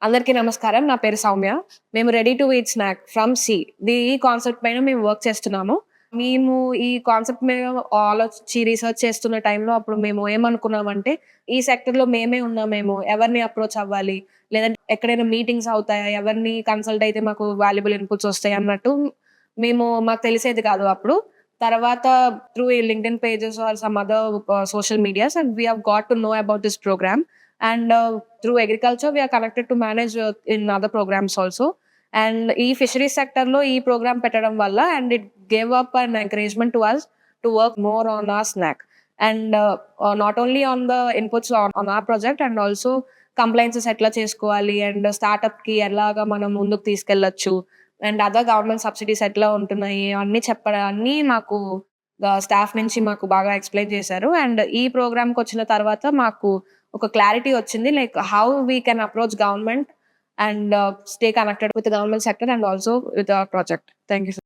అందరికీ నమస్కారం. నా పేరు సౌమ్య. మేము ready to eat snack from C. ఈ కాన్సెప్ట్ పైన మేము వర్క్ చేస్తున్నాము. మేము ఈ కాన్సెప్ట్ మీద ఆలోచించి రిసర్చ్ చేస్తున్న టైంలో అప్పుడు మేము ఏమనుకున్నామంటే, ఈ సెక్టర్‌లో మేమే ఉన్నామేమో, ఎవరిని అప్రోచ్ అవ్వాలి? లేదంటే ఎక్కడైనా మీటింగ్స్ అవుతాయా? ఎవరిని కన్సల్ట్ అయితే మాకు వాల్యుబుల్ ఇన్‌పుట్స్ వస్తాయి అన్నట్టు మాకు తెలిసేది కాదు అప్పుడు. తర్వాత త్రూ ఈ LinkedIn pages or some other social medias and we have got to know about this programme. And through agriculture, we are connected to manage in other programs also. And ఈ fisheries సెక్టర్‌లో ఈ programme పెట్టడం వల్ల and it gave up an encouragement to us to work more on our snack. And not only on the inputs on our project and also కంప్లెయిన్సెస్ ఎట్లా చేసుకోవాలి and స్టార్టప్‌కి ఎలాగా మనం ముందుకు తీసుకెళ్ళొచ్చు అండ్ అదర్ గవర్నమెంట్ సబ్సిడీస్ ఎట్లా ఉంటున్నాయి అన్నీ మాకు స్టాఫ్ నుంచి మాకు బాగా ఎక్స్‌ప్లెయిన్ చేశారు. అండ్ ఈ ప్రోగ్రామ్‌కొచ్చిన తర్వాత మాకు ఒక క్లారిటీ వచ్చింది. Like how we can approach government and stay connected with the government sector and also with our project. Thank you.